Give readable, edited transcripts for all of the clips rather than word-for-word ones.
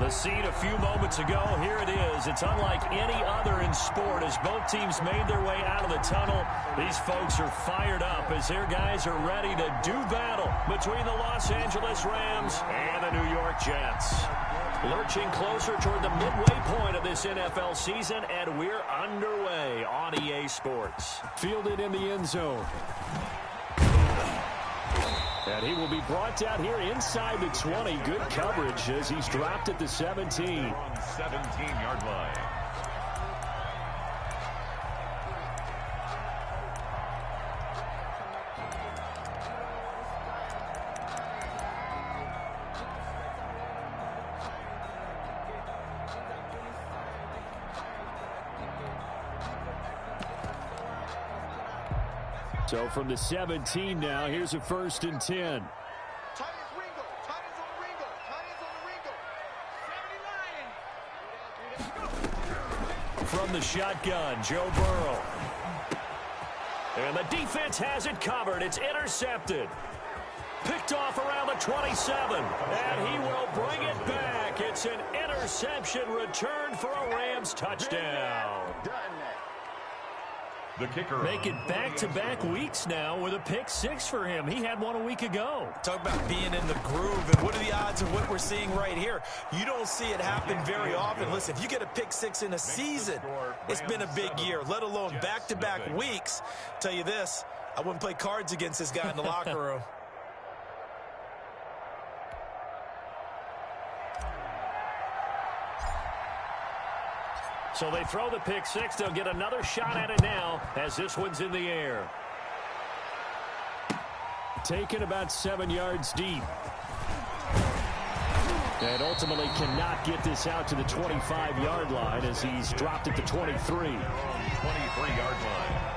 The scene a few moments ago, here it is. It's unlike any other in sport as both teams made their way out of the tunnel. These folks are fired up as their guys are ready to do battle between the Los Angeles Rams and the New York Jets. Lurching closer toward the midway point of this NFL season, and we're underway on EA Sports. Fielded in the end zone. And he will be brought down here inside the 20. Good coverage as he's dropped at the 17. 17-yard line. So from the 17 now, here's a 1st and 10. From the shotgun, Joe Burrow. And the defense has it covered. It's intercepted. Picked off around the 27. And he will bring it back. It's an interception return for a Rams touchdown. The kicker. Make it back-to-back weeks now with a pick 6 for him. He had one a week ago. Talk about being in the groove, and what are the odds of what we're seeing right here? You don't see it happen very often. Listen, if you get a pick 6 in a season, it's been a big year, let alone back-to-back weeks. Tell you this, I wouldn't play cards against this guy in the locker room. So they throw the pick 6. They'll get another shot at it now as this one's in the air. Taken about 7 yards deep. And ultimately cannot get this out to the 25-yard line as he's dropped at the 23. 23-yard line.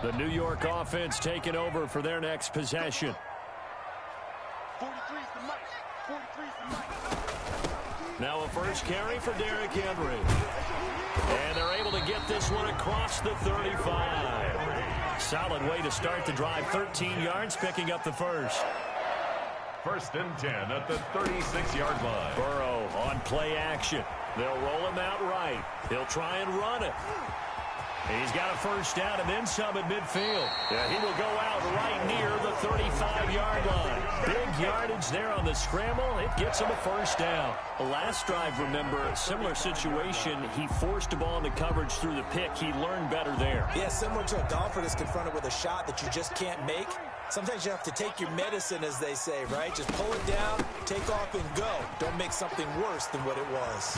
The New York offense taking over for their next possession. Now a first carry for Derrick Henry. And they're able to get this one across the 35. Solid way to start the drive. 13 yards, picking up the first. 1st and 10 at the 36-yard line. Burrow on play action. They'll roll him out right. He'll try and run it. He's got a first down and then some at midfield. Yeah, he will go out right near the 35-yard line. Big yardage there on the scramble. It gets him a first down. The last drive, remember, similar situation. He forced a ball into coverage through the pick. He learned better there. Yeah, similar to a golfer that's confronted with a shot that you just can't make. Sometimes you have to take your medicine, as they say, right? Just pull it down, take off, and go. Don't make something worse than what it was.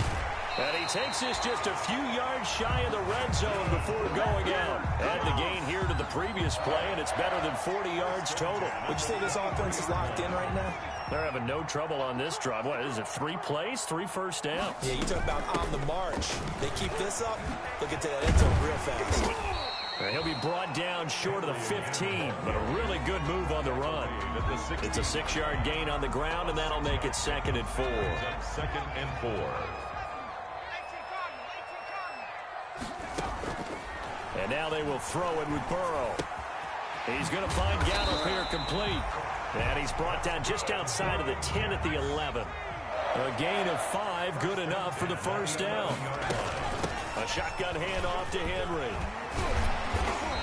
And he takes this just a few yards shy of the red zone before going out. Add the gain here to the previous play, and it's better than 40 yards total. Would you say this offense is locked in right now? They're having no trouble on this drive. What is it, 3 plays, 3 first downs? Yeah, you talk about on the march. They keep this up, they'll get to that end zone real fast. He'll be brought down short of the 15, but a really good move on the run. It's a 6-yard gain on the ground, and that'll make it 2nd and 4. 2nd and 4. And now they will throw it with Burrow. He's going to find Gallup here complete. And he's brought down just outside of the 10 at the 11. A gain of 5, good enough for the first down. A shotgun handoff to Henry.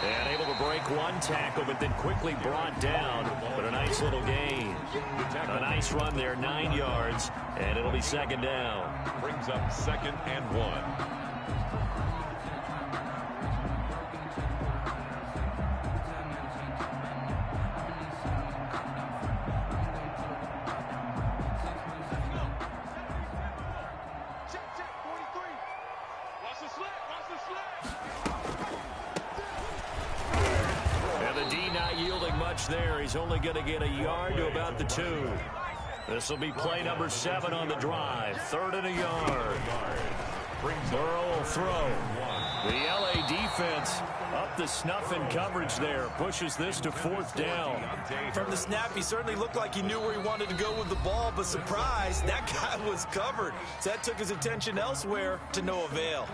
And able to break one tackle, but then quickly brought down. But a nice little gain. A nice run there, 9 yards. And it'll be 2nd down. Brings up 2nd and 1. There, he's only going to get a yard to about the 2. This will be play number 7 on the drive. 3rd and a yard. Burrow will throw. The LA defense up the snuff in coverage there. Pushes this to 4th down. From the snap, he certainly looked like he knew where he wanted to go with the ball, but surprise, that guy was covered. So that took his attention elsewhere to no avail.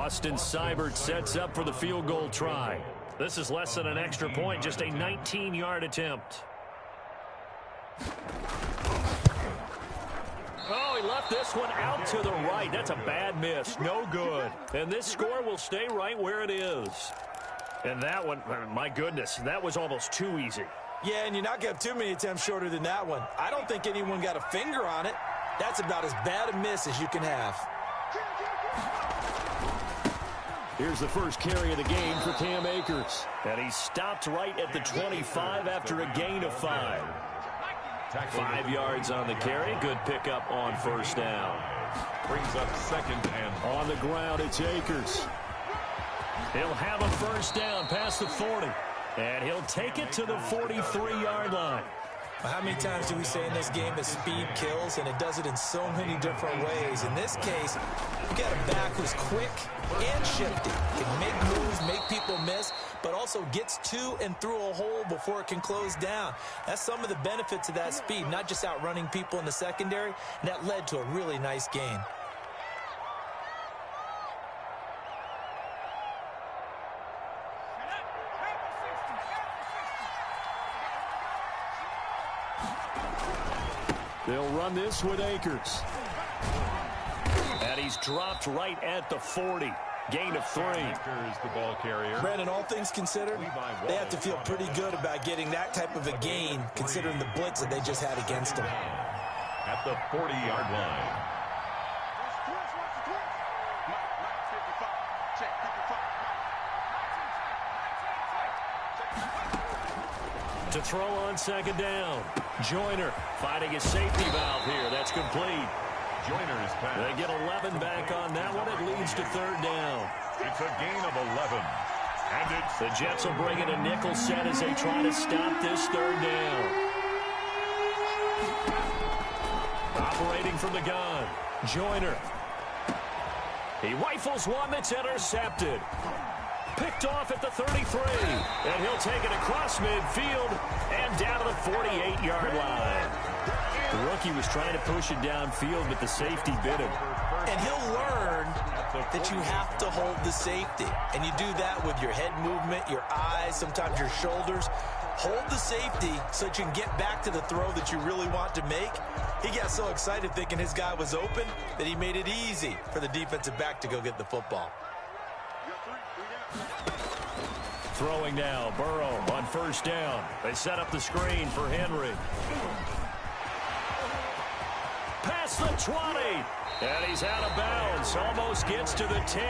Austin Seibert sets up for the field goal try. This is less than an extra point, just a 19-yard attempt. Oh, he left this one out to the right. That's a bad miss. No good. And this score will stay right where it is. And that one, my goodness, that was almost too easy. Yeah, and you're not going to have too many attempts shorter than that one. I don't think anyone got a finger on it. That's about as bad a miss as you can have. Here's the first carry of the game for Cam Akers. And he stopped right at the 25 after a gain of 5. 5 yards on the carry. Good pickup on first down. Brings up second and on the ground, it's Akers. He'll have a first down past the 40. And he'll take it to the 43-yard line. How many times do we say in this game that speed kills, and it does it in so many different ways? In this case, you got a back who's quick and shifty, can make moves, make people miss, but also gets to and through a hole before it can close down. That's some of the benefits of that speed, not just outrunning people in the secondary, and that led to a really nice gain. They'll run this with Akers. And he's dropped right at the 40. Gain of 3. Akers, the ball carrier. Brandon, all things considered, they have to feel pretty good about getting that type of a gain, considering the blitz that they just had against them. At the 40-yard line. To throw on second down. Joyner finding his safety valve here. That's complete. Joyner's pass. They get 11 back on that one. It leads to third down. It's a gain of 11. And it's the Jets will bring in a nickel set as they try to stop this third down. Operating from the gun. Joyner. He rifles one that's intercepted. Picked off at the 33. And he'll take it across midfield and down to the 48-yard line. The rookie was trying to push it downfield, but the safety bit him. And he'll learn that you have to hold the safety. And you do that with your head movement, your eyes, sometimes your shoulders. Hold the safety so that you can get back to the throw that you really want to make. He got so excited thinking his guy was open that he made it easy for the defensive back to go get the football. Throwing now, Burrow on first down. They set up the screen for Henry. Past the 20. And he's out of bounds. Almost gets to the 10.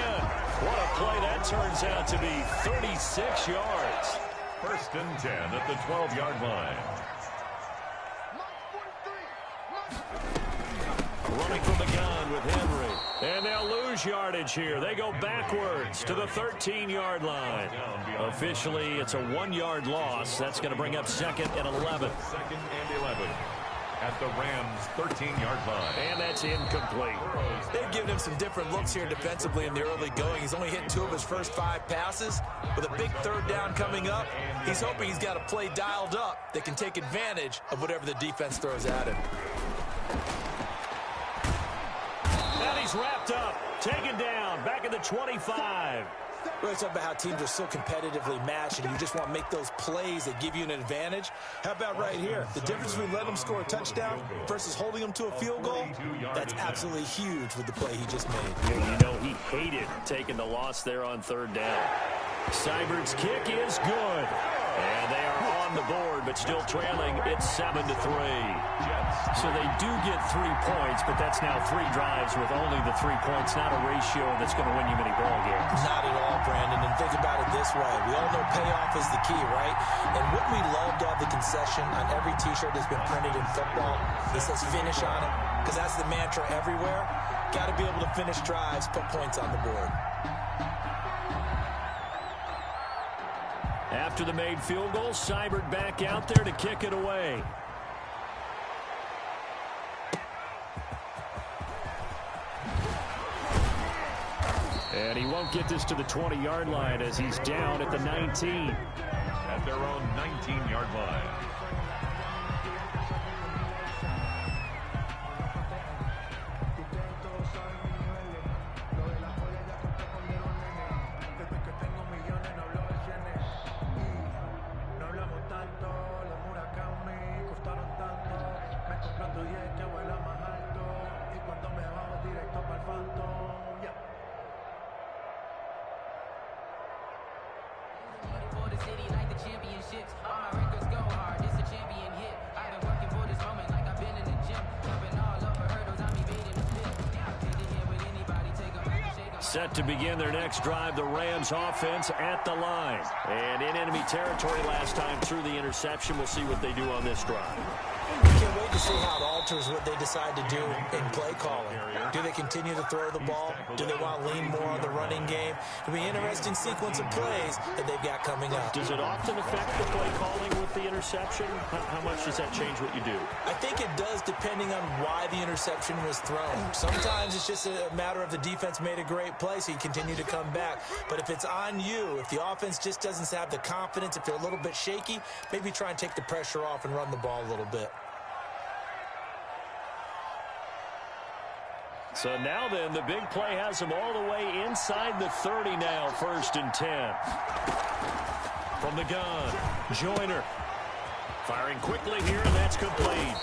What a play that turns out to be. 36 yards. First and 10 at the 12-yard line. Running from the gun with Henry. And they'll lose yardage here. They go backwards to the 13-yard line. Officially, it's a 1-yard loss. That's going to bring up second and 11. Second and 11 at the Rams' 13-yard line. And that's incomplete. They've given him some different looks here defensively in the early going. He's only hit 2 of his first 5 passes. With a big third down coming up, he's hoping he's got a play dialed up that can take advantage of whatever the defense throws at him. And he's wrapped up, taken down, back at the 25. We're talking about how teams are so competitively matched, and you just want to make those plays that give you an advantage. How about right here? The difference between letting them score a touchdown versus holding them to a field goal, that's absolutely huge with the play he just made. Yeah, you know, he hated taking the loss there on third down. Seibert's kick is good. And they are on the board, but still trailing. It's 7-3. So they do get 3 points, but that's now 3 drives with only the 3 points. Not a ratio that's going to win you many ball games. Not at all, Brandon. And think about it this way. We all know payoff is the key, right? And wouldn't we love to have the concession on every T-shirt that's been printed in football that says finish on it? Because that's the mantra everywhere. Got to be able to finish drives, put points on the board. After the made field goal, Seibert back out there to kick it away. And he won't get this to the 20-yard line as he's down at the 19. At their own 19-yard line. Set to begin their next drive, the Rams offense at the line. And in enemy territory last time through the interception. We'll see what they do on this drive. Can't wait to see how it alters what they decide to do in play calling. Do they continue to throw the ball? Do they want to lean more on the running game? It'll be an interesting sequence of plays that they've got coming up. Does it often affect the play calling with the interception? How much does that change what you do? I think it does, depending on why the interception was thrown. Sometimes it's just a matter of the defense made a great play, so you continue to come back. But if it's on you, if the offense just doesn't have the confidence, if they're a little bit shaky, maybe try and take the pressure off and run the ball a little bit. So now then, the big play has them all the way inside the 30 now, 1st and 10. From the gun, Joyner. Firing quickly here, and that's complete.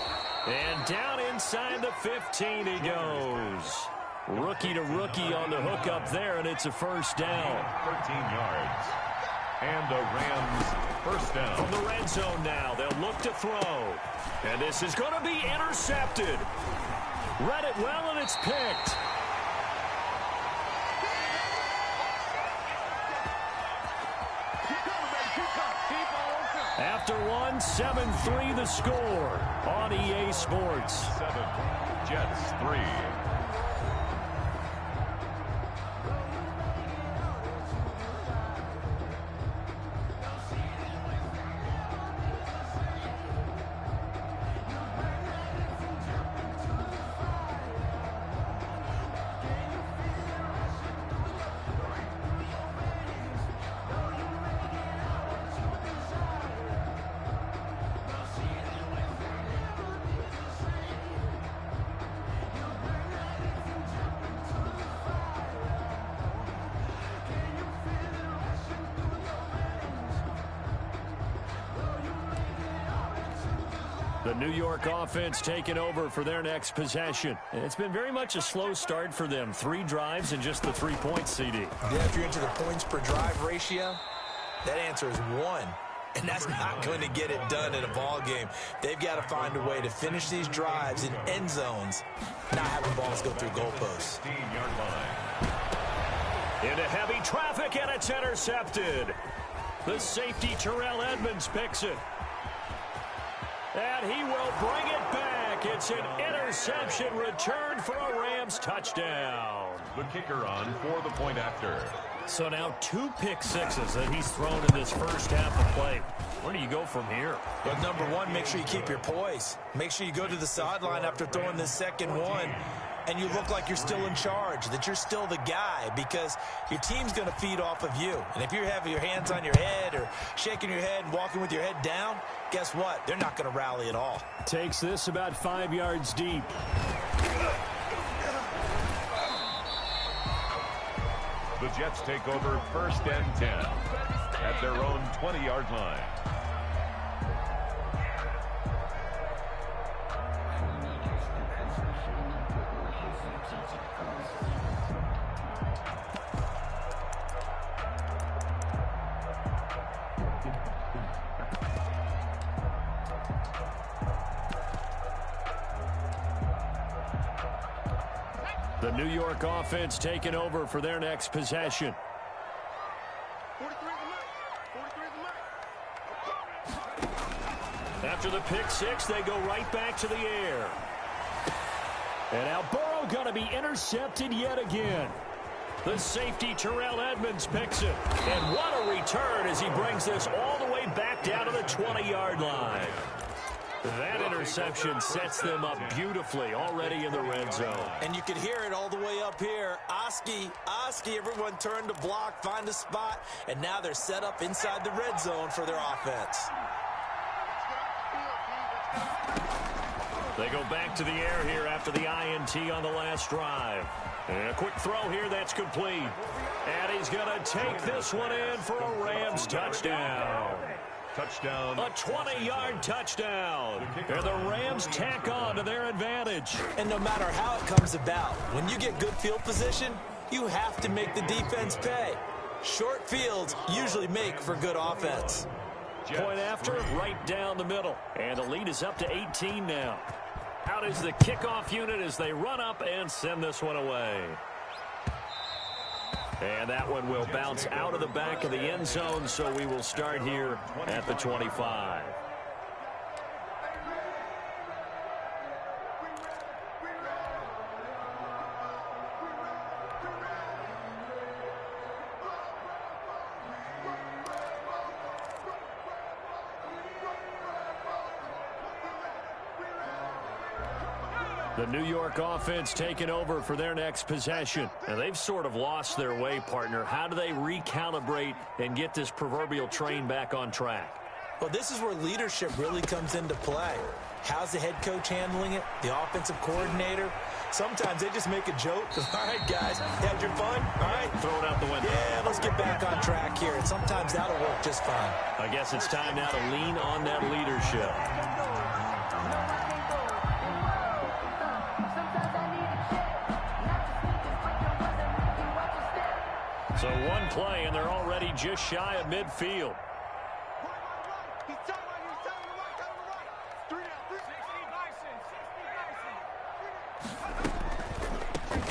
And down inside the 15 he goes. Rookie to rookie on the hook up there, and it's a 1st down. 13 yards. And the Rams 1st down. From the red zone now, they'll look to throw. And this is going to be intercepted. Read it well, and it's picked. After one, 7-3 the score on EA Sports. 7, Jets 3. The New York offense taking over for their next possession. It's been very much a slow start for them. 3 drives and just the 3 points, CD. Yeah, if you're into the points per drive ratio, that answer is 1. And that's not going to get it done in a ball game. They've got to find a way to finish these drives in end zones, not having balls go through goalposts. 15-yard line. Into heavy traffic, and it's intercepted. The safety, Terrell Edmonds, picks it. And he will bring it back. It's an interception return for a Rams touchdown. The kicker on for the point after. So now 2 pick sixes that he's thrown in this first half of play. Where do you go from here? Well, number one, make sure you keep your poise. Make sure you go to the sideline after throwing this second one, and you look like you're still in charge, that you're still the guy, because your team's going to feed off of you. And if you're having your hands on your head or shaking your head and walking with your head down, guess what? They're not going to rally at all. Takes this about 5 yards deep. The Jets take over 1st and 10 at their own 20-yard line. The New York offense taking over for their next possession. After the pick six, they go right back to the air. And now Burrow going to be intercepted yet again. The safety, Terrell Edmonds, picks it. And what a return as he brings this all the way back down to the 20-yard line. That interception sets them up beautifully already in the red zone. And you can hear it all the way up here. Oski, everyone turned to block, find a spot, and now they're set up inside the red zone for their offense. They go back to the air here after the INT on the last drive. And a quick throw here that's complete. And he's going to take this one in for a Rams touchdown. Touchdown. A 20-yard touchdown. And the Rams tack on to their advantage. And no matter how it comes about, when you get good field position, you have to make the defense pay. Short fields usually make for good offense. Point after, right down the middle. And the lead is up to 18 now. Out is the kickoff unit as they run up and send this one away. And that one will bounce out of the back of the end zone, so we will start here at the 25. The New York offense taking over for their next possession. And they've sort of lost their way, partner. How do they recalibrate and get this proverbial train back on track? Well, this is where leadership really comes into play. How's the head coach handling it? The offensive coordinator? Sometimes they just make a joke. All right, guys, had your fun? All right. Throw it out the window. Yeah, let's get back on track here. And sometimes that'll work just fine. I guess it's time now to lean on that leadership. So one play, and they're already just shy of midfield.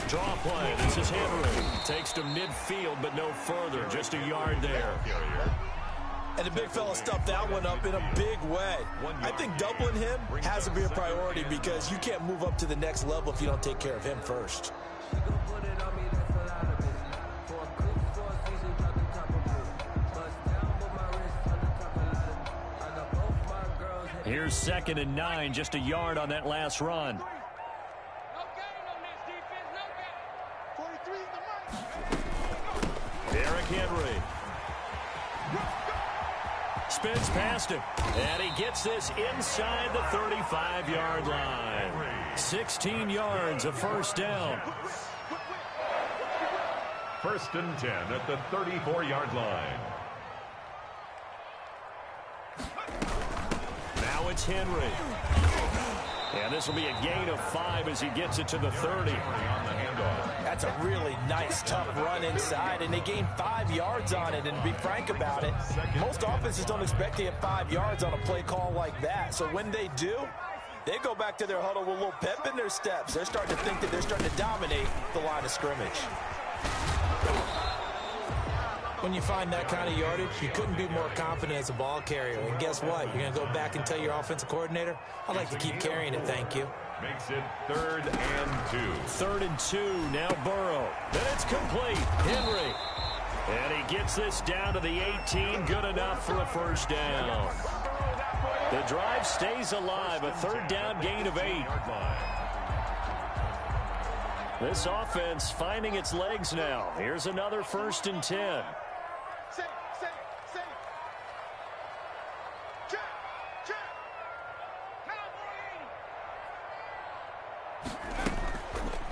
Draw play. This is Henry. Takes to midfield, but no further. Just a yard there. And the big fella stuffed that one up in a big way. I think doubling him has to be a priority because you can't move up to the next level if you don't take care of him first. Here's 2nd and 9, just a yard on that last run. Derrick Henry. Spins past him, and he gets this inside the 35-yard line. 16 yards, a first down. 1st and 10 at the 34-yard line. Now it's Henry. And this will be a gain of 5 as he gets it to the 30. That's a really nice, tough run inside, and they gained 5 yards on it. And to be frank about it, most offenses don't expect to get 5 yards on a play call like that. So when they do, they go back to their huddle with a little pep in their steps. They're starting to think that they're starting to dominate the line of scrimmage. When you find that kind of yardage, you couldn't be more confident as a ball carrier. And guess what? You're going to go back and tell your offensive coordinator, I'd like to keep carrying it, thank you. Makes it 3rd and 2. 3rd and 2, now Burrow. Then it's complete. Henry. And he gets this down to the 18, good enough for a first down. The drive stays alive, a 3rd down gain of 8. This offense finding its legs now. Here's another 1st and 10.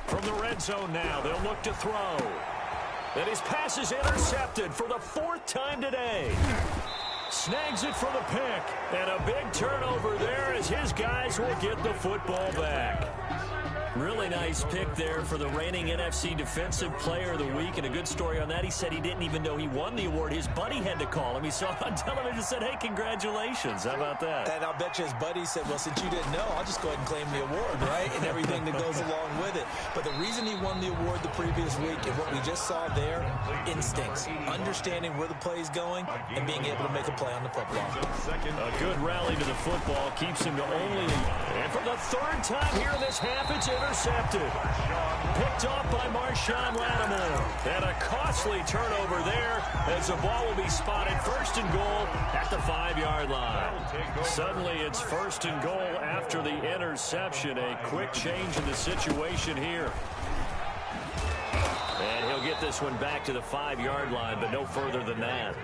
From the red zone now, they'll look to throw. And his pass is intercepted for the 4th time today. Snags it for the pick. And a big turnover there as his guys will get the football back. Really nice pick there for the reigning NFC Defensive Player of the Week, and a good story on that. He said he didn't even know he won the award. His buddy had to call him. He saw it on television and said, hey, congratulations. How about that? And I'll bet you his buddy said, well, since you didn't know, I'll just go ahead and claim the award, right? And everything that goes along with it. But the reason he won the award the previous week and what we just saw there, instincts, understanding where the play is going, and being able to make a play on the football. A good rally to the football keeps him to only, and for the 3rd time here in this half, it's intercepted. Picked off by Marshawn Lattimore. And a costly turnover there as the ball will be spotted 1st and goal at the 5-yard line. Suddenly it's 1st and goal after the interception. A quick change in the situation here. And he'll get this one back to the 5-yard line, but no further than that.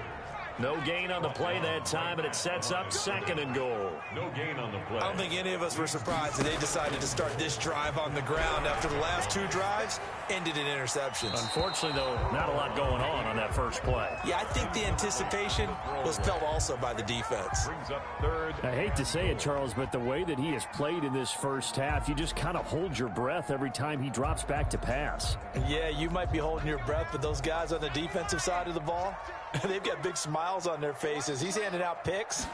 No gain on the play that time, and it sets up 2nd and goal. No gain on the play. I don't think any of us were surprised that they decided to start this drive on the ground after the last 2 drives ended in interceptions. Unfortunately, though, not a lot going on that first play. Yeah, I think the anticipation was felt also by the defense. Brings up 3rd. I hate to say it, Charles, but the way that he has played in this first half, you just kind of hold your breath every time he drops back to pass. Yeah, you might be holding your breath, but those guys on the defensive side of the ball, They've got big smiles on their faces. He's handing out picks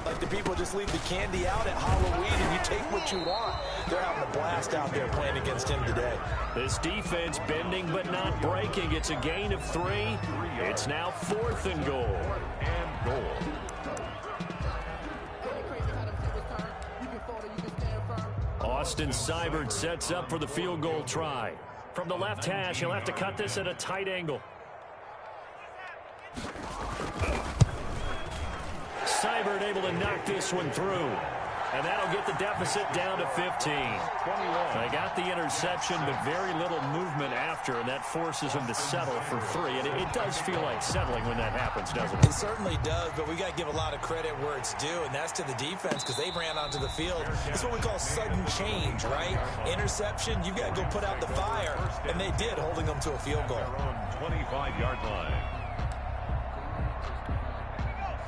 like the people just leave the candy out at Halloween and you take what you want. They're having a blast out there playing against him today. This defense bending but not breaking. It's a gain of 3. It's now 4th and goal. And goal. Austin Seibert sets up for the field goal try. From the left hash, he'll have to cut this at a tight angle. Seibert able to knock this one through. And that'll get the deficit down to 15. 21. They got the interception, but very little movement after, and that forces them to settle for 3. And it does feel like settling when that happens, doesn't it? It certainly does, but we got to give a lot of credit where it's due, and that's to the defense because they ran onto the field. It's what we call sudden change, right? Interception, you've got to go put out the fire, and they did, holding them to a field goal. 25-yard line.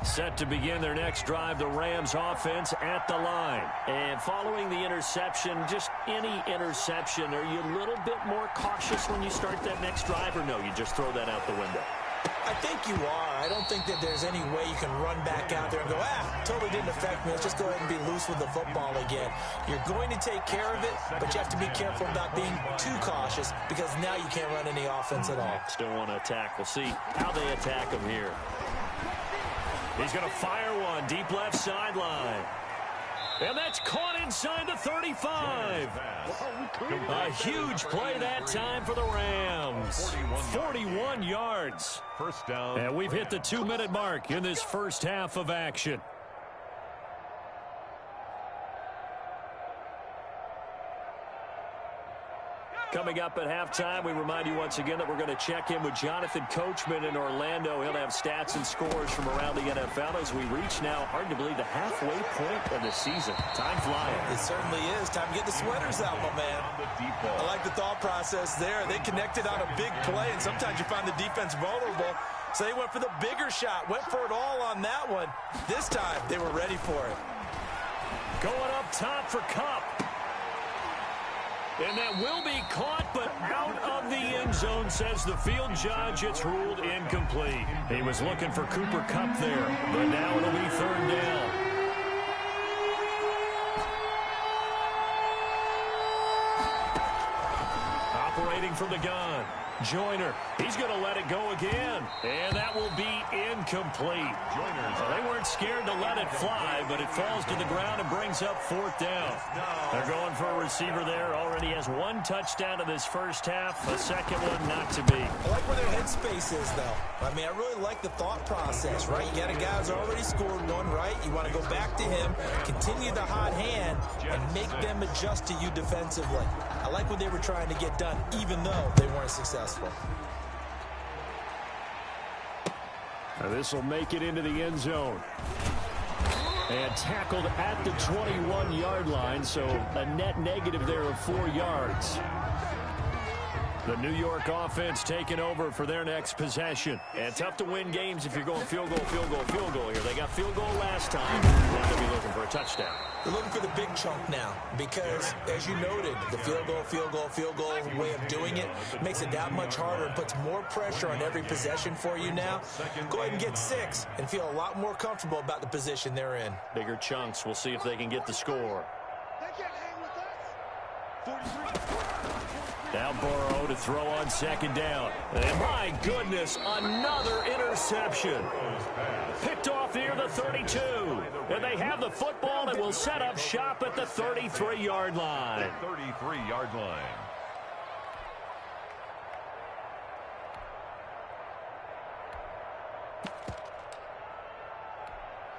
Set to begin their next drive, the Rams offense at the line. And following the interception, just any interception, are you a little bit more cautious when you start that next drive, or no, you just throw that out the window? I think you are. I don't think that there's any way you can run back out there and go, totally didn't affect me. Let's just go ahead and be loose with the football again. You're going to take care of it, but you have to be careful about being too cautious because now you can't run any offense at all. Still want to attack. We'll see how they attack him here. He's going to fire one deep left sideline. And that's caught inside the 35. A huge play that time for the Rams. 41 yards. First down. And we've hit the 2-minute mark in this first half of action. Coming up at halftime, we remind you once again that we're going to check in with Jonathan Coachman in Orlando. He'll have stats and scores from around the NFL as we reach now, hard to believe, the halfway point of the season. Time flying. It certainly is. Time to get the sweaters out, my man. I like the thought process there. They connected on a big play, and sometimes you find the defense vulnerable. So they went for the bigger shot, went for it all on that one. This time, they were ready for it. Going up top for Kupp. And that will be caught, but out of the end zone, says the field judge. It's ruled incomplete. He was looking for Cooper Kupp there, but now it'll be 3rd down. Operating from the gun. Joyner, he's going to let it go again, and that will be incomplete. Well, they weren't scared to let it fly, but it falls to the ground and brings up 4th down. They're going for a receiver there. Already has 1 touchdown in this first half, a second one not to be. I like where their headspace is, though. I mean, I really like the thought process, right? You got a guy who's already scored one, right? You want to go back to him, continue the hot hand, and make them adjust to you defensively. I like what they were trying to get done, even though they weren't successful. This will make it into the end zone. And tackled at the 21-yard line, so a net negative there of 4 yards. The New York offense taking over for their next possession. And tough to win games if you're going field goal, field goal, field goal here. They got field goal last time. Now they'll be looking for a touchdown. They're looking for the big chunk now because, as you noted, the field goal way of doing it makes it that much harder and puts more pressure on every possession for you now. Go ahead and get 6 and feel a lot more comfortable about the position they're in. Bigger chunks. We'll see if they can get the score. Now Burrow to throw on 2nd down. And my goodness, another interception. Picked off near the 32. And they have the football and will set up shop at the 33-yard line. 33-yard line.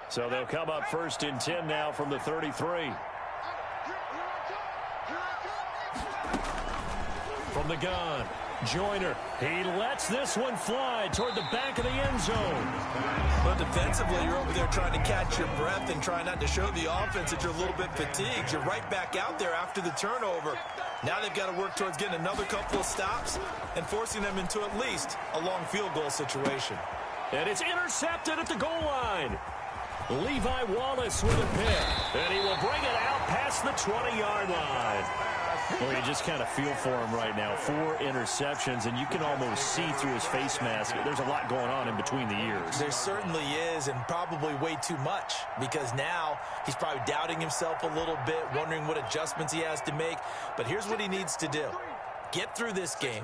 So they'll come up 1st and 10 now from the 33. From the gun, Joyner. He lets this one fly toward the back of the end zone. But defensively, you're over there trying to catch your breath and try not to show the offense that you're a little bit fatigued. You're right back out there after the turnover. Now they've got to work towards getting another couple of stops and forcing them into at least a long field goal situation. And it's intercepted at the goal line. Levi Wallace with a pick. And he will bring it out past the 20-yard line. Well, you just kind of feel for him right now. 4 interceptions, and you can almost see through his face mask. There's a lot going on in between the ears. There certainly is, and probably way too much, because now he's probably doubting himself a little bit, wondering what adjustments he has to make. But here's what he needs to do. Get through this game,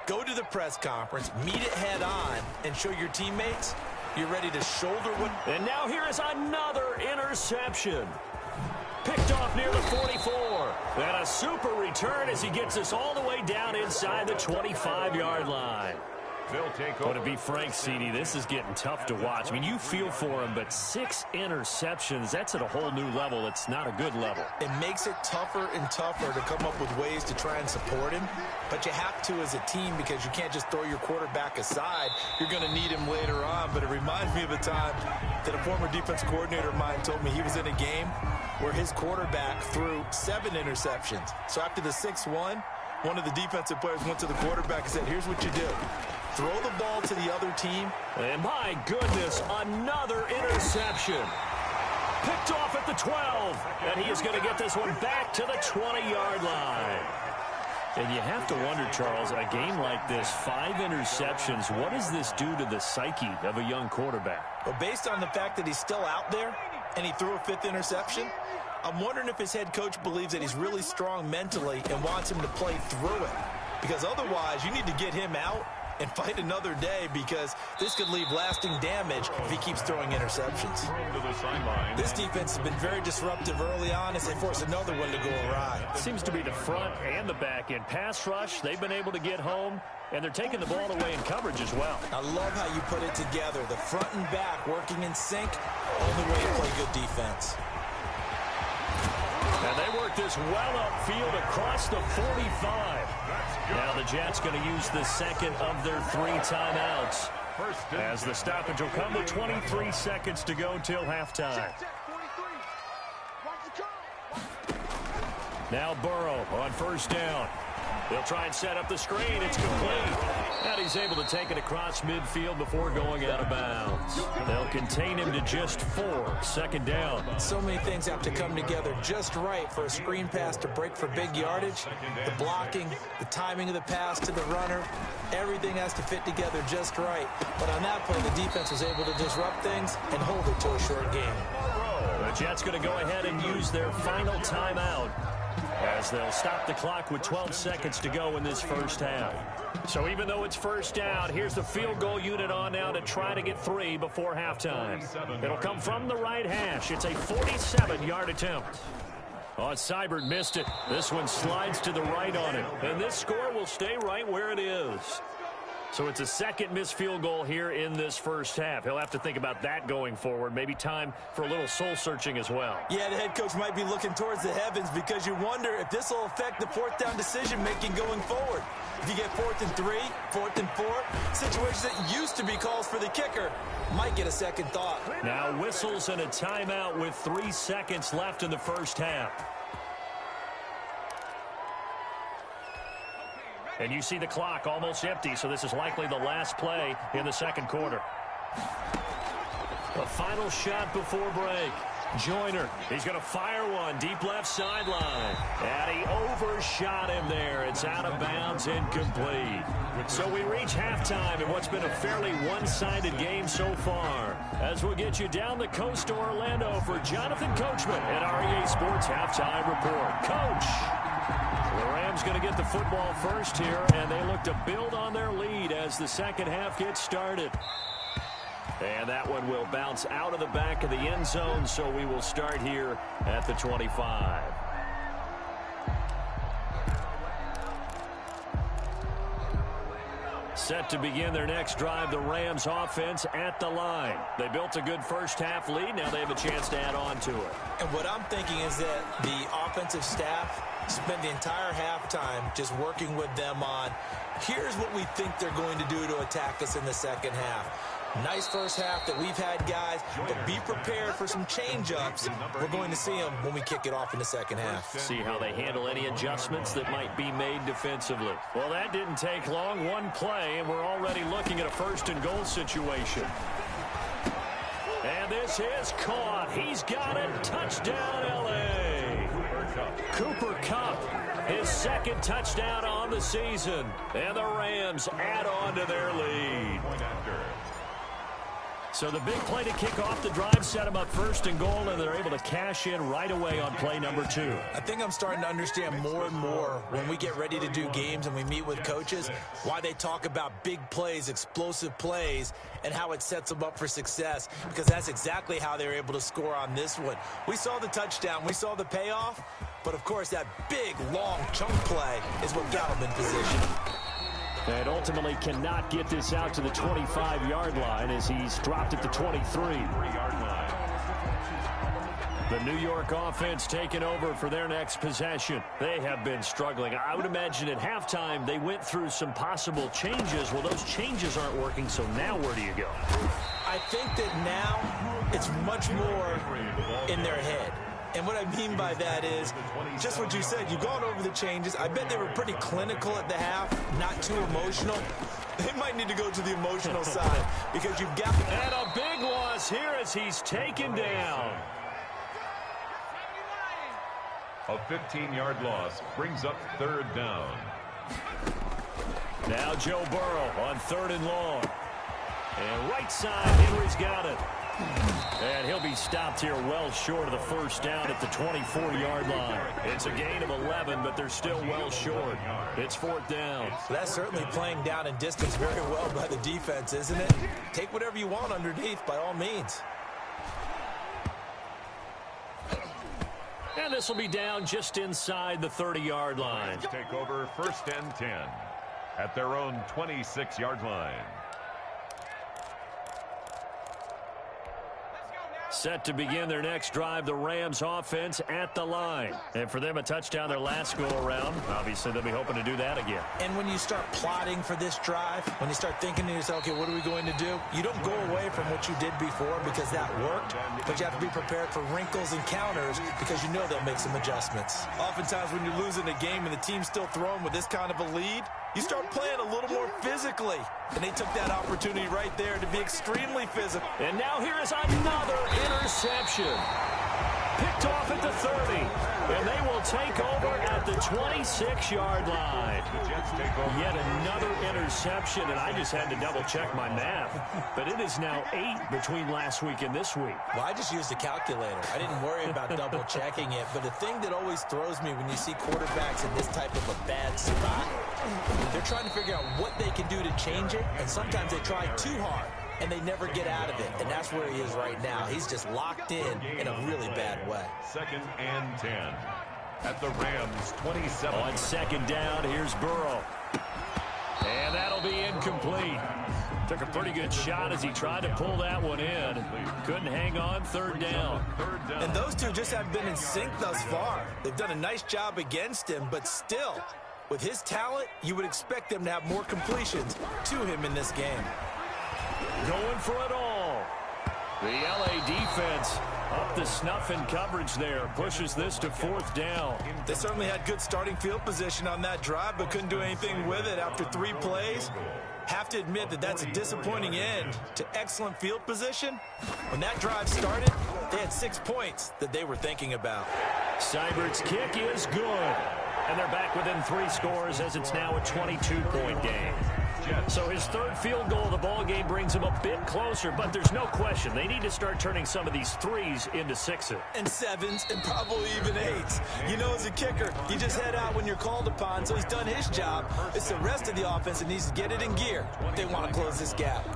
go to the press conference, meet it head on, and show your teammates you're ready to shoulder what... And now here is another interception. Picked off near the 44. And a super return as he gets us all the way down inside the 25-yard line. They'll take But to be frank, CD, this is getting tough to watch. I mean, you feel for him, but 6 interceptions, that's at a whole new level. It's not a good level. It makes it tougher and tougher to come up with ways to try and support him. But you have to as a team because you can't just throw your quarterback aside. You're going to need him later on. But it reminds me of a time that a former defense coordinator of mine told me he was in a game where his quarterback threw 7 interceptions. So after the 6th one of the defensive players went to the quarterback and said, here's what you do. Throw the ball to the other team. And my goodness, another interception. Picked off at the 12. And he is going to get this one back to the 20-yard line. And you have to wonder, Charles, a game like this, 5 interceptions, what does this do to the psyche of a young quarterback? Well, based on the fact that he's still out there and he threw a 5th interception, I'm wondering if his head coach believes that he's really strong mentally and wants him to play through it. Because otherwise, you need to get him out and fight another day, because this could leave lasting damage if he keeps throwing interceptions. This defense has been very disruptive early on as they force another one to go awry. Seems to be the front and the back end. Pass rush, they've been able to get home, and they're taking the ball away in coverage as well. I love how you put it together. The front and back working in sync, only way to play good defense. And they work this well upfield across the 45. Now the Jets going to use the second of their 3 timeouts. As the stoppage will come with 23 seconds to go till halftime. Now Burrow on first down. They'll try and set up the screen. It's complete. And he's able to take it across midfield before going out of bounds. They'll contain him to just 4. Second down. So many things have to come together just right for a screen pass to break for big yardage. The blocking, the timing of the pass to the runner, everything has to fit together just right. But on that play, the defense was able to disrupt things and hold it to a short game. The Jets going to go ahead and use their final timeout, as they'll stop the clock with 12 seconds to go in this first half. So even though it's first down, here's the field goal unit on now to try to get 3 before halftime. It'll come from the right hash. It's a 47-yard attempt. Oh, Seibert missed it. This one slides to the right on it. And this score will stay right where it is. So it's a second missed field goal here in this first half. He'll have to think about that going forward. Maybe time for a little soul-searching as well. Yeah, the head coach might be looking towards the heavens, because you wonder if this will affect the 4th down decision-making going forward. If you get 4th and 3, 4th and 4, situations that used to be calls for the kicker might get a second thought. Now whistles and a timeout with 3 seconds left in the first half. And you see the clock almost empty, so this is likely the last play in the second quarter. The final shot before break. Joyner, he's going to fire one deep left sideline. And he overshot him there. It's out of bounds, incomplete. So we reach halftime in what's been a fairly one-sided game so far. As we'll get you down the coast to Orlando for Jonathan Coachman at REA Sports Halftime Report. Coach! The Rams going to get the football first here, and they look to build on their lead as the second half gets started. And that one will bounce out of the back of the end zone, so we will start here at the 25. Set to begin their next drive, the Rams offense at the line. They built a good first half lead. Now they have a chance to add on to it. And what I'm thinking is that the offensive staff spend the entire halftime just working with them on, here's what we think they're going to do to attack us in the second half. Nice first half that we've had, guys, but be prepared for some change-ups. We're going to see them when we kick it off in the second half. See how they handle any adjustments that might be made defensively. Well, that didn't take long. One play, and we're already looking at a first-and-goal situation. And this is caught. He's got it. Touchdown, L.A. Cooper Kupp, his second touchdown on the season. And the Rams add on to their lead. So the big play to kick off the drive set them up first and goal, and they're able to cash in right away on play number 2. I think I'm starting to understand more and more when we get ready to do games and we meet with coaches why they talk about big plays, explosive plays, and how it sets them up for success, because that's exactly how they were able to score on this one. We saw the touchdown. We saw the payoff. But, of course, that big, long chunk play is what got them in position. And ultimately cannot get this out to the 25-yard line as he's dropped at the 23. The New York offense taking over for their next possession. They have been struggling. I would imagine at halftime they went through some possible changes. Well, those changes aren't working, so now where do you go? I think that now it's much more in their head. And what I mean by that is just what you said. You've gone over the changes. I bet they were pretty clinical at the half, not too emotional. They might need to go to the emotional side because you've got... And a big loss here as he's taken down. A 15-yard loss brings up third down. Now Joe Burrow on 3rd and long. And right side, Henry's got it. And he'll be stopped here well short of the first down at the 24-yard line. It's a gain of 11, but they're still well short. It's 4th down. That's certainly playing down in distance very well by the defense, isn't it? Take whatever you want underneath by all means. And this will be down just inside the 30-yard line. Take over 1st and 10 at their own 26-yard line. Set to begin their next drive, the Rams offense at the line. And for them, a touchdown their last go-around. Obviously, they'll be hoping to do that again. And when you start plotting for this drive, when you start thinking to yourself, okay, what are we going to do? You don't go away from what you did before because that worked, but you have to be prepared for wrinkles and counters because you know they'll make some adjustments. Oftentimes when you're losing a game and the team's still throwing with this kind of a lead, you start playing a little more physically. And they took that opportunity right there to be extremely physical. And now here is another interception. Picked off at the 30. And they will take over at the 26-yard line. Yet another interception, and I just had to double-check my math. But it is now 8 between last week and this week. Well, I just used a calculator. I didn't worry about double-checking it. But the thing that always throws me when you see quarterbacks in this type of a bad spot, they're trying to figure out what they can do to change it, and sometimes they try too hard, and they never get out of it. And that's where he is right now. He's just locked in a really bad way. 2nd and 10 at the Rams 27. On 2nd down, here's Burrow. And that'll be incomplete. Took a pretty good shot as he tried to pull that one in. Couldn't hang on. 3rd down. And those two just haven't been in sync thus far. They've done a nice job against him, but still, with his talent, you would expect them to have more completions to him in this game. Going for it all. The LA defense up the snuff in coverage there. Pushes this to 4th down. They certainly had good starting field position on that drive, but couldn't do anything with it after 3 plays. Have to admit that that's a disappointing end to excellent field position. When that drive started, they had 6 points that they were thinking about. Seibert's kick is good. And they're back within 3 scores as it's now a 22-point game. So his 3rd field goal of the ball game brings him a bit closer, but there's no question they need to start turning some of these 3s into 6s. And 7s and probably even 8s. You know, as a kicker, you just head out when you're called upon, so he's done his job. It's the rest of the offense that needs to get it in gear. They want to close this gap.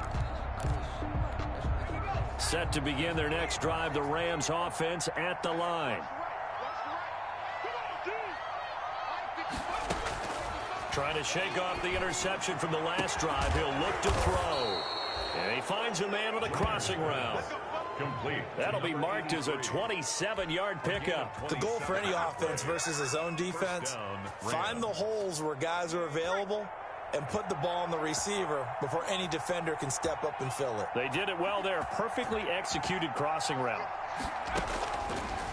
Set to begin their next drive, the Rams offense at the line. Trying to shake off the interception from the last drive. He'll look to throw. And he finds a man with a crossing route. Complete. That'll be marked as a 27-yard pickup. The goal for any offense versus his own defense, find the holes where guys are available and put the ball on the receiver before any defender can step up and fill it. They did it well there. Perfectly executed crossing route.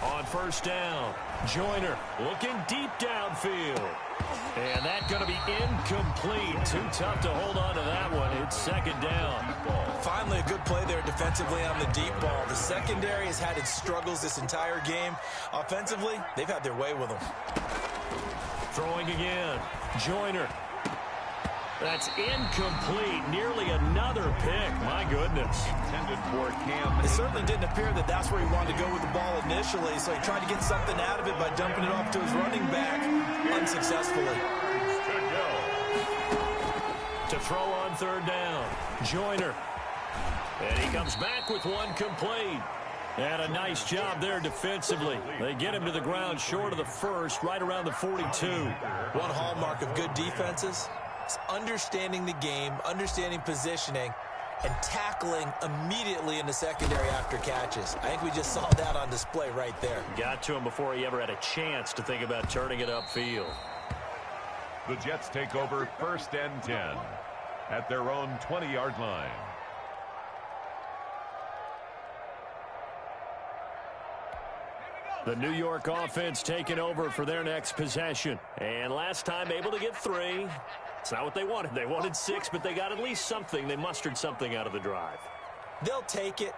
On first down, Joyner looking deep downfield. And that's going to be incomplete. Too tough to hold on to that one. It's second down. Finally, a good play there defensively on the deep ball. The secondary has had its struggles this entire game. Offensively, they've had their way with them. Throwing again, Joyner. That's incomplete. Nearly another pick. My goodness. Intended for Cam. It certainly didn't appear that that's where he wanted to go with the ball initially, so he tried to get something out of it by dumping it off to his running back unsuccessfully. To throw on third down, Joyner. And he comes back with one complete. And a nice job there defensively. They get him to the ground short of the first, right around the 42. One hallmark of good defenses is understanding the game, understanding positioning, and tackling immediately in the secondary after catches. I think we just saw that on display right there. Got to him before he ever had a chance to think about turning it upfield. The Jets take over first and 10 at their own 20-yard line. The New York offense taking over for their next possession. And last time able to get 3. It's not what they wanted. They wanted 6, but they got at least something. They mustered something out of the drive. They'll take it.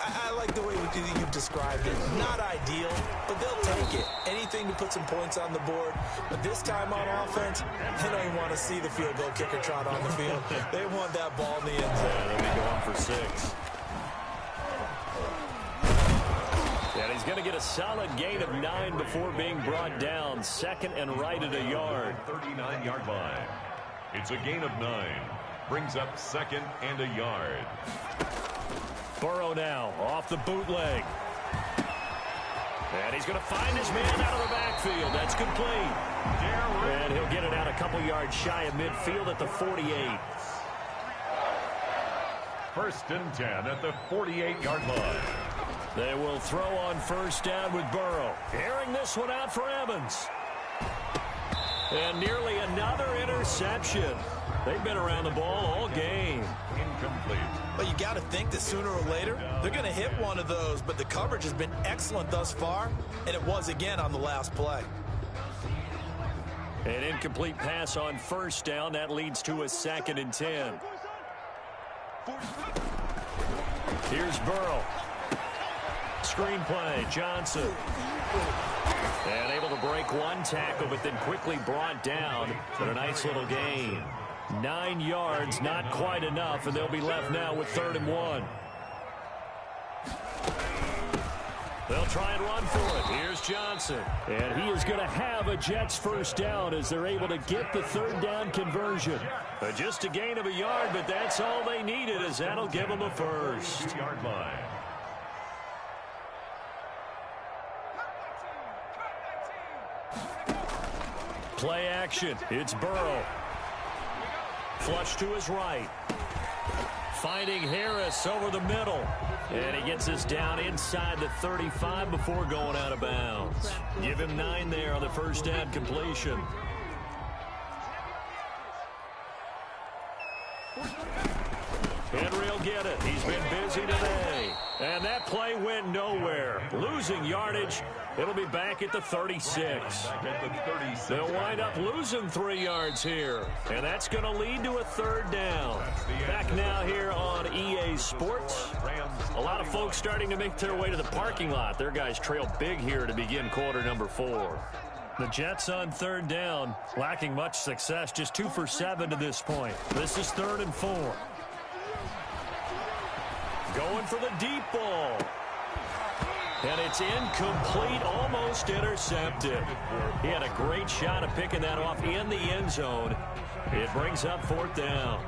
I like the way you've described it. Not ideal, but they'll take it. Anything to put some points on the board. But this time on offense, they don't even want to see the field goal kicker trot on the field. They want that ball in the end zone. Yeah, they'll be going for 6. And he's going to get a solid gain of 9 before being brought down. Second and right at a yard. 39-yard line. It's a gain of 9. Brings up second and a yard. Burrow now off the bootleg. And he's going to find his man out of the backfield. That's complete. And he'll get it out a couple yards shy of midfield at the 48. First and 10 at the 48-yard line. They will throw on first down with Burrow. Airing this one out for Evans. And nearly another interception. They've been around the ball all game. Incomplete. But you got to think that sooner or later, they're going to hit one of those. But the coverage has been excellent thus far, and it was again on the last play. An incomplete pass on first down. That leads to a second and 10. Here's Burrow. Screen play, Johnson. And able to break one tackle, but then quickly brought down. But a nice little gain. 9 yards, not quite enough, and they'll be left now with 3rd and 1. They'll try and run for it. Here's Johnson. And he is going to have a Jets first down as they're able to get the 3rd down conversion. Just a gain of a yard, but that's all they needed, as that'll give them a first. 2-yard line. Play action. It's Burrow. Flush to his right. Finding Harris over the middle. And he gets us down inside the 35 before going out of bounds. Give him 9 there on the first down completion. Henry will get it. He's been busy today. And that play went nowhere. Losing yardage. It'll be back at the 36. They'll wind up losing 3 yards here. And that's going to lead to a 3rd down. Back now here on EA Sports. A lot of folks starting to make their way to the parking lot. Their guys trail big here to begin quarter number 4. The Jets on 3rd down, lacking much success, just 2 for 7 to this point. This is 3rd and 4. Going for the deep ball. And it's incomplete, almost intercepted. He had a great shot at picking that off in the end zone. It brings up 4th down.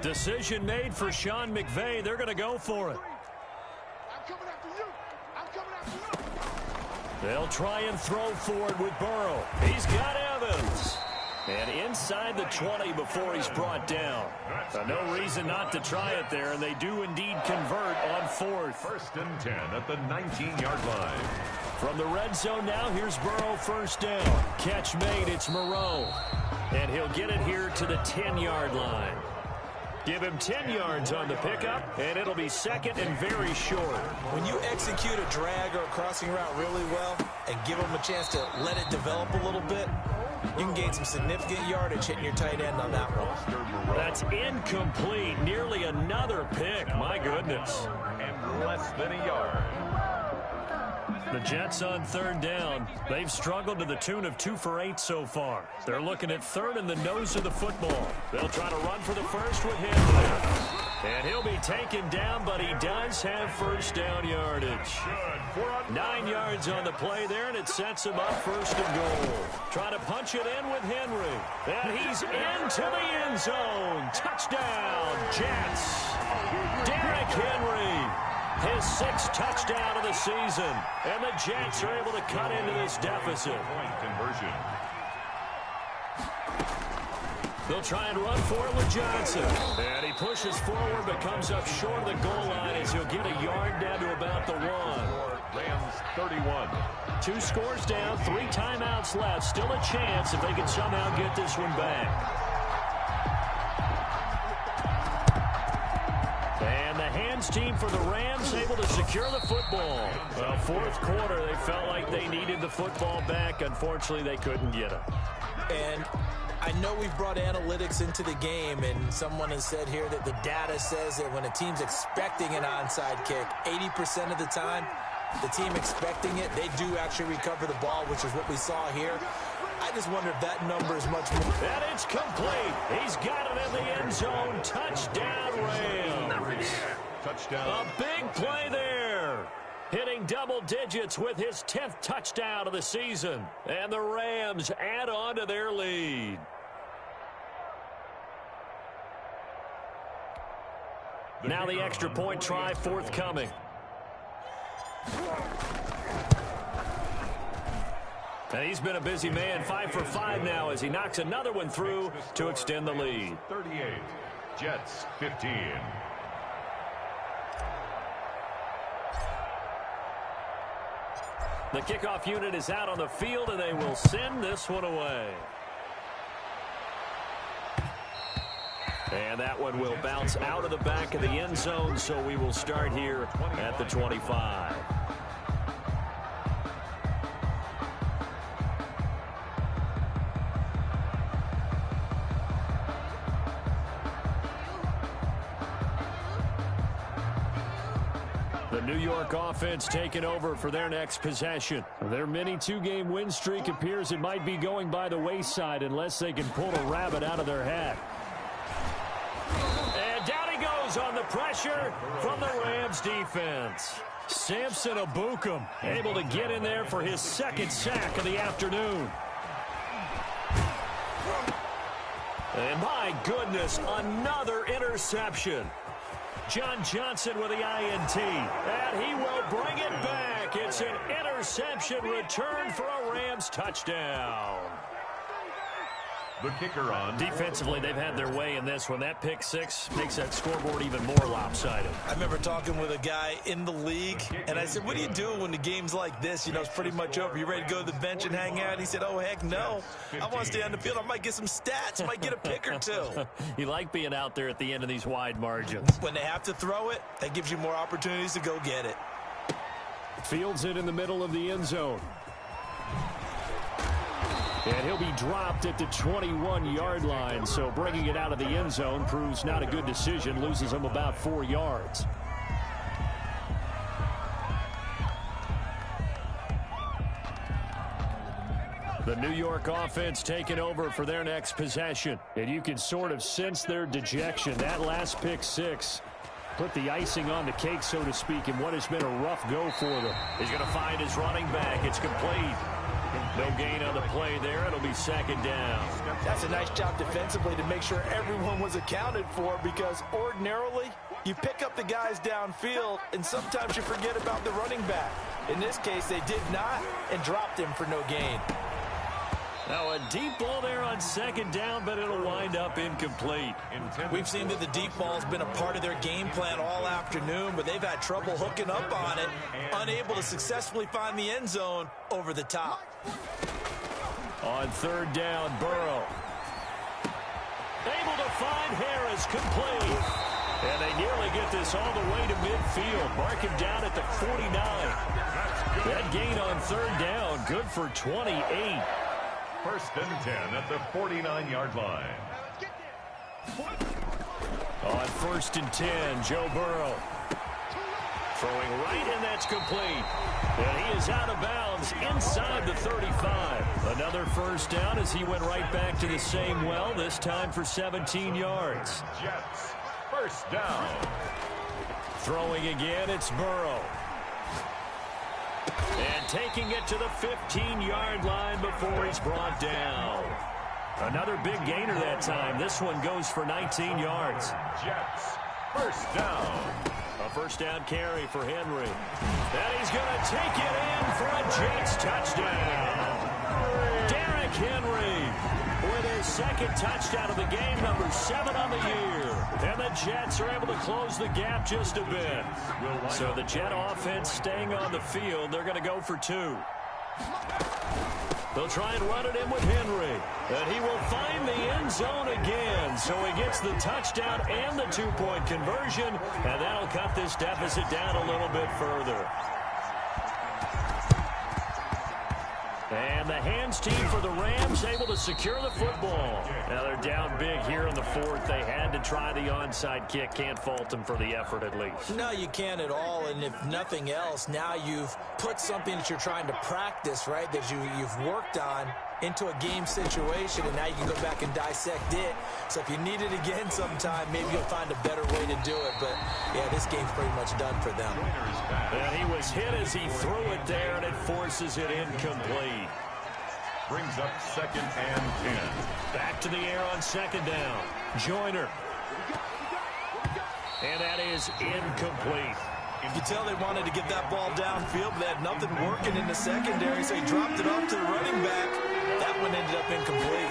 Decision made for Sean McVay. They're going to go for it. They'll try and throw forward with Burrow. He's got Evans. And inside the 20 before he's brought down. No reason not to try it there, and they do indeed convert on 4th. First and 10 at the 19-yard line. From the red zone now, here's Burrow first down. Catch made, it's Moreau. And he'll get it here to the 10-yard line. Give him 10 yards on the pickup, and it'll be second and very short. When you execute a drag or a crossing route really well and give them a chance to let it develop a little bit, you can gain some significant yardage hitting your tight end on that one. That's incomplete. Nearly another pick. My goodness. And less than a yard. The Jets on third down. They've struggled to the tune of 2 for 8 so far. They're looking at third in the nose of the football. They'll try to run for the first with Henry. And he'll be taken down, but he does have first down yardage. 9 yards on the play there, and it sets him up first and goal. Trying to punch it in with Henry. And he's into the end zone. Touchdown, Jets. Derrick Henry. His 6th touchdown of the season. And the Jets are able to cut into this deficit. Point conversion. They'll try and run for it with Johnson. And he pushes forward but comes up short of the goal line as he'll get a yard down to about the 1. Rams 31. 2 scores down, 3 timeouts left. Still a chance if they can somehow get this one back. And the hands team for the Rams able to secure the football. Well, 4th quarter, they felt like they needed the football back. Unfortunately, they couldn't get it. And I know we've brought analytics into the game, and someone has said here that the data says that when a team's expecting an onside kick, 80% of the time, the team expecting it, they do actually recover the ball, which is what we saw here. I just wonder if that number is much more. And it's complete. He's got it in the end zone. Touchdown, Rams. Touchdown. A big play there. Hitting double digits with his 10th touchdown of the season. And the Rams add on to their lead. Now the extra point try forthcoming. And he's been a busy man, 5 for 5 now as he knocks another one through to extend the lead. 38. Jets 15. The kickoff unit is out on the field, and they will send this one away. And that one will bounce out of the back of the end zone, so we will start here at the 25. The New York offense taking over for their next possession. Their mini 2-game win streak appears it might be going by the wayside unless they can pull a rabbit out of their hat. And down he goes on the pressure from the Rams defense. Samson Ebukam able to get in there for his 2nd sack of the afternoon. And my goodness, another interception. John Johnson with the INT, and he will bring it back. It's an interception return for a Rams touchdown. The kicker on. Defensively, they've had their way in this one. That pick 6 makes that scoreboard even more lopsided. I remember talking with a guy in the league, and I said, what do you do when the game's like this? You know, it's pretty much over. You ready to go to the bench and hang out? He said, oh, heck no. I want to stay on the field. I might get some stats. I might get a pick or 2. You like being out there at the end of these wide margins. When they have to throw it, that gives you more opportunities to go get it. Fields it in the middle of the end zone. And he'll be dropped at the 21-yard line, so bringing it out of the end zone proves not a good decision, loses him about 4 yards. The New York offense taking over for their next possession, and you can sort of sense their dejection. That last pick 6 put the icing on the cake, so to speak, in what has been a rough go for them. He's going to find his running back. It's complete. No gain on the play there. It'll be 2nd down. That's a nice job defensively to make sure everyone was accounted for, because ordinarily you pick up the guys downfield and sometimes you forget about the running back. In this case, they did not and dropped him for no gain. Now a deep ball there on 2nd down, but it'll wind up incomplete. We've seen that the deep ball has been a part of their game plan all afternoon, but they've had trouble hooking up on it, unable to successfully find the end zone over the top. On 3rd down, Burrow. Able to find Harris, complete. And they nearly get this all the way to midfield. Mark him down at the 49. That gain on third down, good for 28. First and 10 at the 49-yard line. On first and 10, Joe Burrow. Throwing right, and that's complete. And he is out of bounds inside the 35. Another first down as he went right back to the same well, this time for 17 yards. Jets, first down. Throwing again, it's Burrow. And taking it to the 15-yard line before he's brought down. Another big gainer that time. This one goes for 19 yards. Jets, first down. A first down carry for Henry. And he's going to take it in for a Jets touchdown. Derrick Henry with his second touchdown of the game, number 7 on the year. And the Jets are able to close the gap just a bit. So the Jet offense staying on the field. They're going to go for 2. They'll try and run it in with Henry. And he will find the end zone again. So he gets the touchdown and the 2-point conversion. And that'll cut this deficit down a little bit further. And the hands team for the Rams able to secure the football. Now they're down big here in the fourth. They had to try the onside kick. Can't fault them for the effort at least. No, you can't at all. And if nothing else, now you've put something that you're trying to practice, right, that you've worked on into a game situation, and now you can go back and dissect it. So if you need it again sometime, maybe you'll find a better way to do it. But, yeah, this game's pretty much done for them. And he was hit as he threw it there, and it forces it incomplete. Brings up second and 10. Back to the air on second down. Joyner. And that is incomplete. You can tell they wanted to get that ball downfield, but they had nothing working in the secondary, so he dropped it off to the running back. That one ended up incomplete.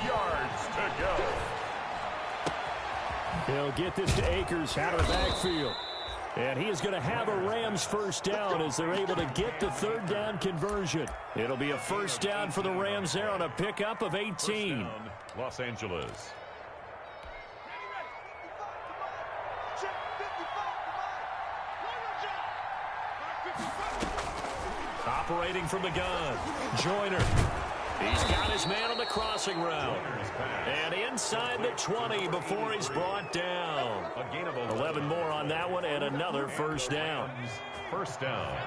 10 yards to go. He'll get this to Akers out of the backfield. And he is going to have a Rams first down as they're able to get the third down conversion. It'll be a first down for the Rams there on a pickup of 18. Down, Los Angeles. Operating from the gun, Joyner. He's got his man on the crossing route. And inside the 20 before he's brought down. 11 more on that one and another first down. First down.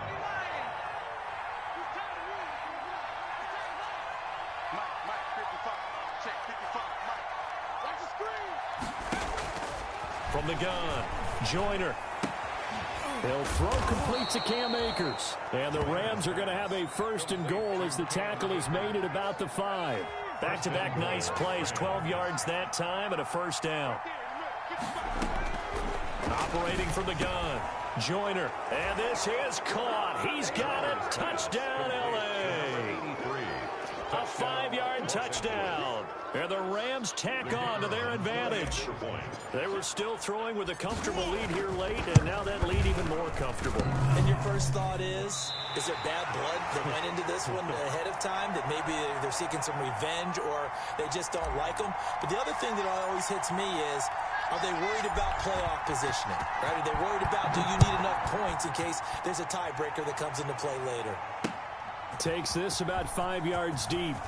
From the gun, Joyner. He'll throw complete to Cam Akers. And the Rams are going to have a first and goal as the tackle is made at about the 5. Back-to-back nice plays, 12 yards that time and a first down. Operating from the gun, Joyner. And this is caught. He's got it. Touchdown, L.A. A 5-yard touchdown. And the Rams tack on to their advantage. They were still throwing with a comfortable lead here late, and now that lead even more comfortable. And your first thought is there bad blood that went into this one ahead of time, that maybe they're seeking some revenge or they just don't like them? But the other thing that always hits me is, are they worried about playoff positioning? Right? Are they worried about, do you need enough points in case there's a tiebreaker that comes into play later? Takes this about 5 yards deep.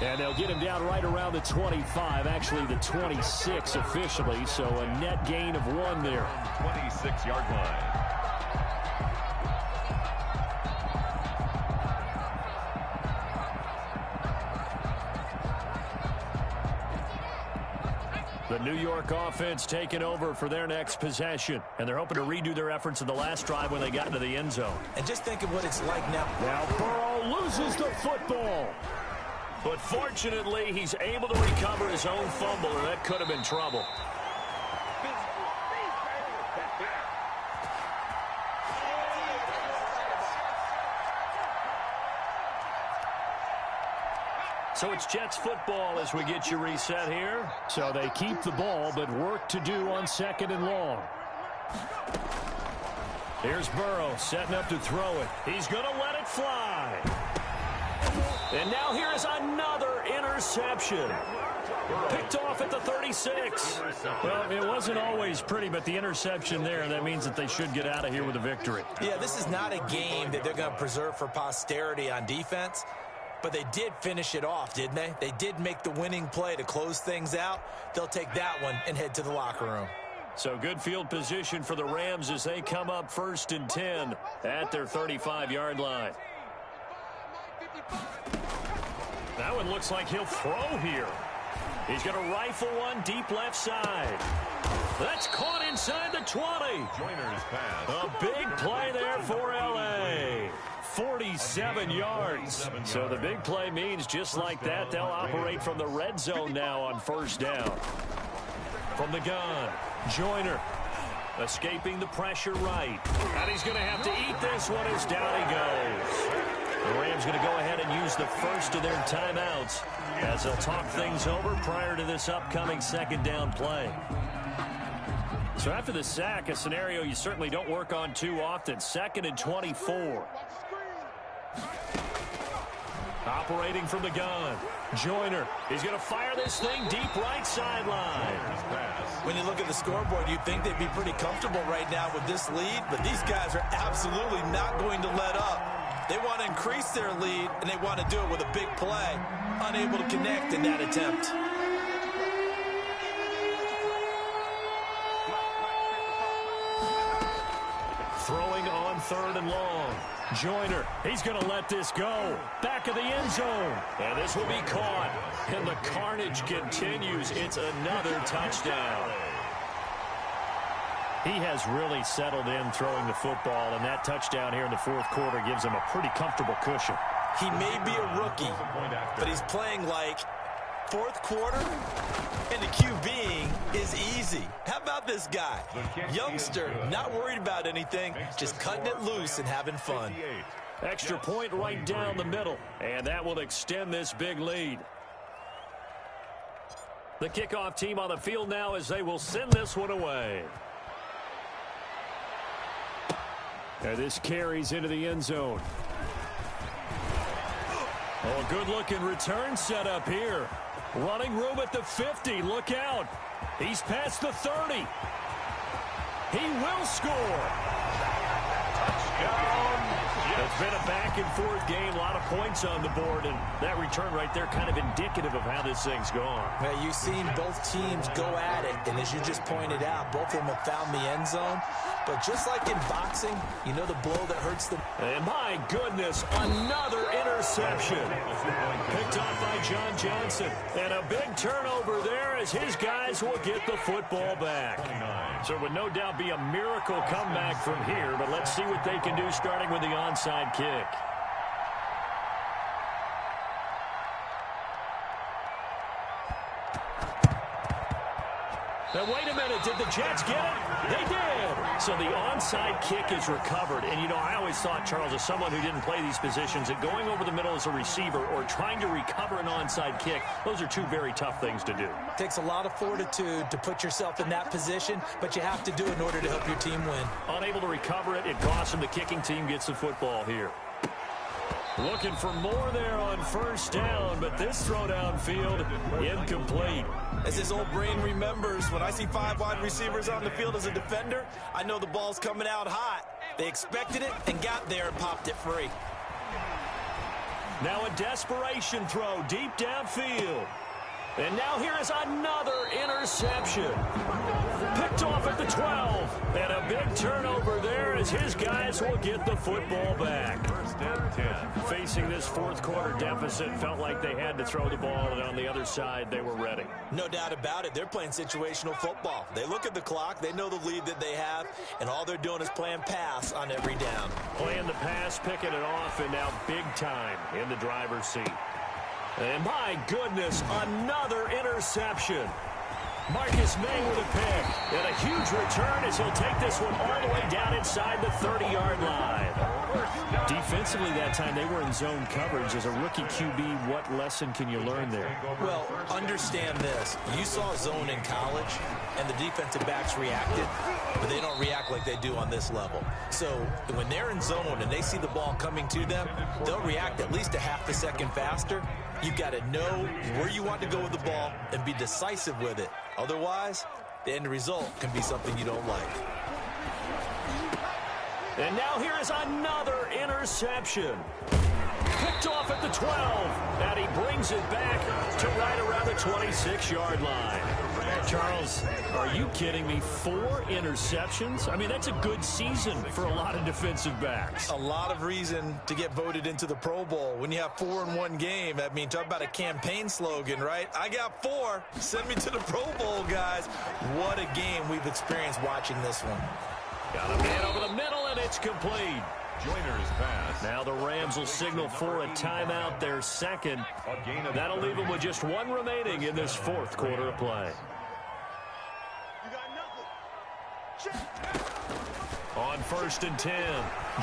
And they'll get him down right around the 25, actually the 26 officially, so a net gain of 1 there. 26-yard line. The New York offense taking over for their next possession, and they're hoping to redo their efforts in the last drive when they got into the end zone. And just think of what it's like now. Now Burrow loses the football. But fortunately, he's able to recover his own fumble, or that could have been trouble. So it's Jets football as we get you reset here. So they keep the ball, but work to do on second and long. Here's Burrow setting up to throw it. He's going to let it fly. And now here is another interception. Picked off at the 36. Well, it wasn't always pretty, but the interception there, that means that they should get out of here with a victory. Yeah, this is not a game that they're going to preserve for posterity on defense, but they did finish it off, didn't they? They did make the winning play to close things out. They'll take that one and head to the locker room. So good field position for the Rams as they come up 1st and 10 at their 35-yard line. That one looks like he'll throw here. He's going to rifle one deep left side. That's caught inside the 20. Joyner's pass. A big play there for L.A. 47 yards. So the big play means just like that, they'll operate from the red zone now on 1st down. From the gun, Joyner escaping the pressure right. And he's going to have to eat this one as down he goes. The Rams going to go ahead and use the first of their timeouts as they'll talk things over prior to this upcoming 2nd down play. So after the sack, a scenario you certainly don't work on too often. 2nd and 24. Operating from the gun, Joyner. He's going to fire this thing deep right sideline. When you look at the scoreboard, you'd think they'd be pretty comfortable right now with this lead, but these guys are absolutely not going to let up. They want to increase their lead, and they want to do it with a big play. Unable to connect in that attempt. Throwing on 3rd and long. Joyner, he's going to let this go. Back of the end zone. And this will be caught. And the carnage continues. It's another touchdown. He has really settled in throwing the football, and that touchdown here in the 4th quarter gives him a pretty comfortable cushion. He may be a rookie, but he's playing like 4th quarter, and the QBing is easy. How about this guy? Youngster, not worried about anything, just cutting it loose and having fun. Extra point right down the middle, and that will extend this big lead. The kickoff team on the field now as they will send this one away. And this carries into the end zone. Oh, good-looking return set up here. Running room at the 50. Look out. He's past the 30. He will score. Touchdown. It's been a back-and-forth game. A lot of points on the board, and that return right there kind of indicative of how this thing's gone. Well, you've seen both teams go at it, and as you just pointed out, both of them have found the end zone. But just like in boxing, you know the blow that hurts them. And my goodness, another interception. Picked off by John Johnson. And a big turnover there as his guys will get the football back. So it would no doubt be a miracle comeback from here, but let's see what they can do starting with the onside kick. Now, wait a minute. Did the Jets get it? They did. So the onside kick is recovered. And, you know, I always thought, Charles, as someone who didn't play these positions, that going over the middle as a receiver or trying to recover an onside kick, those are two very tough things to do. It takes a lot of fortitude to put yourself in that position, but you have to do it in order to help your team win. Unable to recover it, it costs them. The kicking team gets the football here. Looking for more there on 1st down, but this throw downfield incomplete. As his old brain remembers, when I see 5 wide receivers on the field as a defender, I know the ball's coming out hot. They expected it and got there and popped it free. Now a desperation throw deep downfield. And now here is another interception. Picked off at the 12. And a big turnover there as his guys will get the football back. 1st and 10. Facing this 4th quarter deficit, felt like they had to throw the ball, and on the other side, they were ready. No doubt about it. They're playing situational football. They look at the clock, they know the lead that they have, and all they're doing is playing pass on every down. Playing the pass, picking it off, and now big time in the driver's seat. And my goodness, another interception. Marcus May with a pick. And a huge return as he'll take this one all the way down inside the 30-yard line. Defensively that time, they were in zone coverage. As a rookie QB, what lesson can you learn there? Well, understand this. You saw zone in college, and the defensive backs reacted, but they don't react like they do on this level. So when they're in zone and they see the ball coming to them, they'll react at least a half a second faster. You've got to know where you want to go with the ball and be decisive with it. Otherwise, the end result can be something you don't like. And now here is another interception. Picked off at the 12. And he brings it back to right around the 26-yard line. Charles, are you kidding me? 4 interceptions? I mean, that's a good season for a lot of defensive backs. A lot of reason to get voted into the Pro Bowl. When you have 4 in one game, I mean, talk about a campaign slogan, right? I got 4. Send me to the Pro Bowl, guys. What a game we've experienced watching this one. Got a man over the middle, and it's complete. Joyner's pass. Now the Rams will signal for a timeout, their second. That'll leave them with just 1 remaining in this 4th quarter of play. On 1st and 10,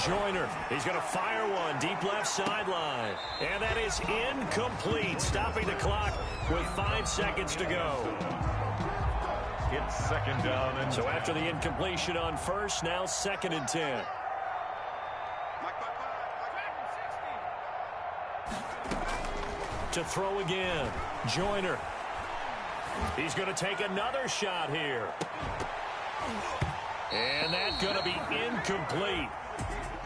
Joyner. He's going to fire one deep left sideline. And that is incomplete, stopping the clock with 5 seconds to go. It's 2nd down. And so after the incompletion on 1st, now 2nd and 10. To throw again, Joyner. He's going to take another shot here. And that's going to be incomplete.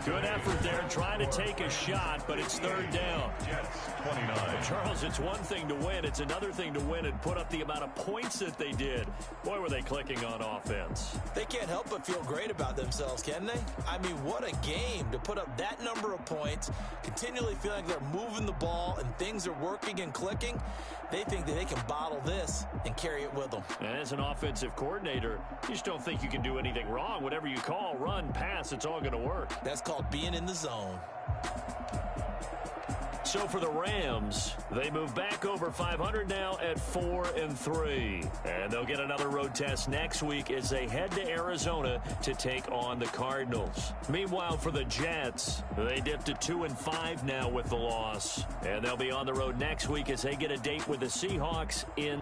Good effort there trying to take a shot, but it's 3rd down. Jets 29. Charles, it's one thing to win. It's another thing to win and put up the amount of points that they did. Boy, were they clicking on offense. They can't help but feel great about themselves, can they? I mean, what a game to put up that number of points, continually feeling like they're moving the ball and things are working and clicking. They think that they can bottle this and carry it with them. And as an offensive coordinator, you just don't think you can do anything wrong. Whatever you call, run, pass, it's all going to work. That's called being in the zone. So for the Rams, they move back over 500 now at 4-3. And they'll get another road test next week as they head to Arizona to take on the Cardinals. Meanwhile, for the Jets, they dipped to 2-5 now with the loss. And they'll be on the road next week as they get a date with the Seahawks in